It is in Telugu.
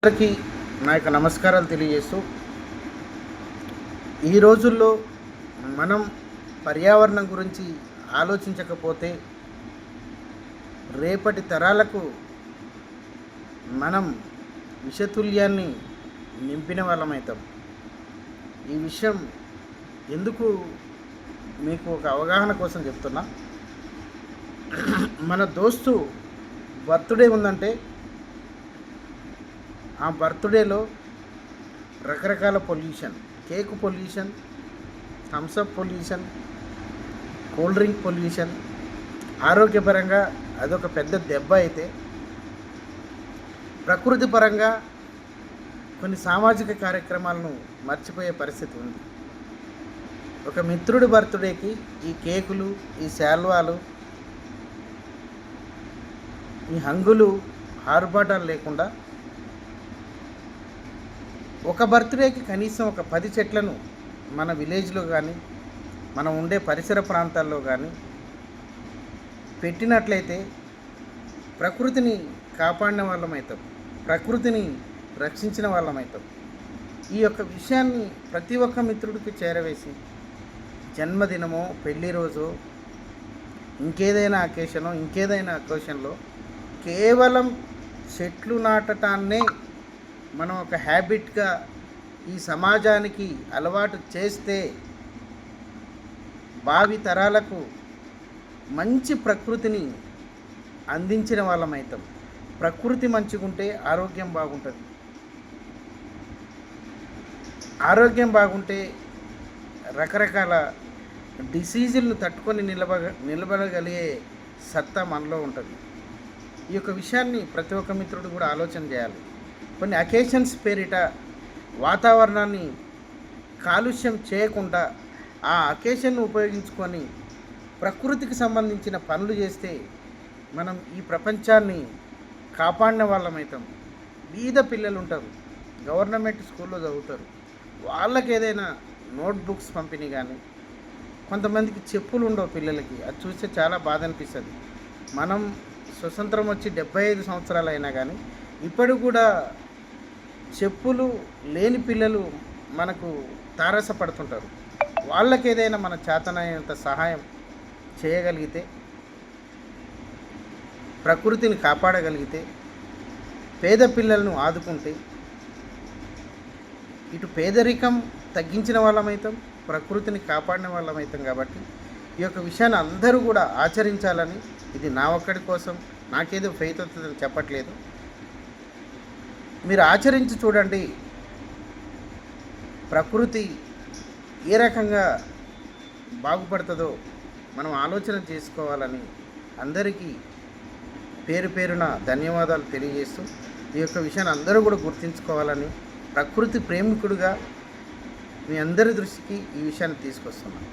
అందరికీ నా యొక్క నమస్కారాలు తెలియజేస్తూ, ఈ రోజుల్లో మనం పర్యావరణం గురించి ఆలోచించకపోతే రేపటి తరాలకు మనం విషతుల్యాన్ని నింపిన వాళ్ళమవుతాం. ఈ విషయం ఎందుకు మీకు ఒక అవగాహన కోసం చెప్తున్నా. మన దోస్తు బర్త్డే ఉందంటే ఆ బర్త్డేలో రకరకాల pollution, cake pollution, Thums Up pollution, cool drink pollution, ఆరోగ్యపరంగా అదొక పెద్ద దెబ్బ అయితే, ప్రకృతి పరంగా కొన్ని సామాజిక కార్యక్రమాలను మర్చిపోయే పరిస్థితి ఉంది. ఒక మిత్రుడి బర్త్డేకి ఈ కేకులు, ఈ శాల్వాలు, ఈ హంగులు, ఆర్భాటాలు లేకుండా ఒక బర్త్డేకి కనీసం ఒక 10 చెట్లను మన విలేజ్లో కానీ మనం ఉండే పరిసర ప్రాంతాల్లో కానీ పెట్టినట్లయితే ప్రకృతిని కాపాడిన వాళ్ళమవుతాం, ప్రకృతిని రక్షించిన వాళ్ళమవుతాం. ఈ యొక్క విషయాన్ని ప్రతి ఒక్క మిత్రుడికి చేరవేసి జన్మదినమో, పెళ్లి రోజో, ఇంకేదైనా అకేషన్లో కేవలం చెట్లు నాటటాన్నే మనం ఒక హ్యాబిట్గా ఈ సమాజానికి అలవాటు చేస్తే భావి తరాలకు మంచి ప్రకృతిని అందించిన వాళ్ళమవుతాం. ప్రకృతి మంచిగుంటే ఆరోగ్యం బాగుంటుంది. ఆరోగ్యం బాగుంటే రకరకాల డిసీజులను తట్టుకొని నిలబడగలిగే సత్తా మనలో ఉంటుంది. ఈ యొక్క విషయాన్ని ప్రతి ఒక్క మిత్రుడు కూడా ఆలోచన చేయాలి. కొన్ని అకేషన్స్ పేరిట వాతావరణాన్ని కాలుష్యం చేయకుండా ఆ అకేషన్ను ఉపయోగించుకొని ప్రకృతికి సంబంధించిన పనులు చేస్తే మనం ఈ ప్రపంచాన్ని కాపాడిన వాళ్ళమవుతాం. బీద పిల్లలు ఉంటారు, గవర్నమెంట్ స్కూల్లో చదువుతారు, వాళ్ళకి ఏదైనా నోట్బుక్స్ పంపిణీ కానీ, కొంతమందికి చెప్పులు ఉండవు పిల్లలకి, అది చూస్తే చాలా బాధ అనిపిస్తుంది. మనం స్వతంత్రం వచ్చి 75 సంవత్సరాలు అయినా కానీ ఇప్పటికి కూడా చెప్పులు లేని పిల్లలు మనకు తారసపడుతుంటారు. వాళ్ళకి ఏదైనా మన చేతనైనంత సహాయం చేయగలిగితే, ప్రకృతిని కాపాడగలిగితే, పేద పిల్లలను ఆదుకుంటే ఇటు పేదరికం తగ్గించిన వాళ్ళమవుతాం, ప్రకృతిని కాపాడిన వాళ్ళమవుతాం. కాబట్టి ఈ యొక్క విషయాన్ని అందరూ కూడా ఆచరించాలని, ఇది నా ఒక్కడి కోసం నాకేదో ఫెయిత్ అవుతుందని చెప్పట్లేదు, మీరు ఆచరించి చూడండి. ప్రకృతి ఏ రకంగా బాగుపడుతుందో మనం ఆలోచన చేసుకోవాలని అందరికీ పేరు పేరున ధన్యవాదాలు తెలియజేస్తూ, ఈ యొక్క విషయాన్ని అందరూ కూడా గుర్తుంచుకోవాలని ప్రకృతి ప్రేమికుడిగా మీ అందరి దృష్టికి ఈ విషయాన్ని తీసుకొస్తున్నాను.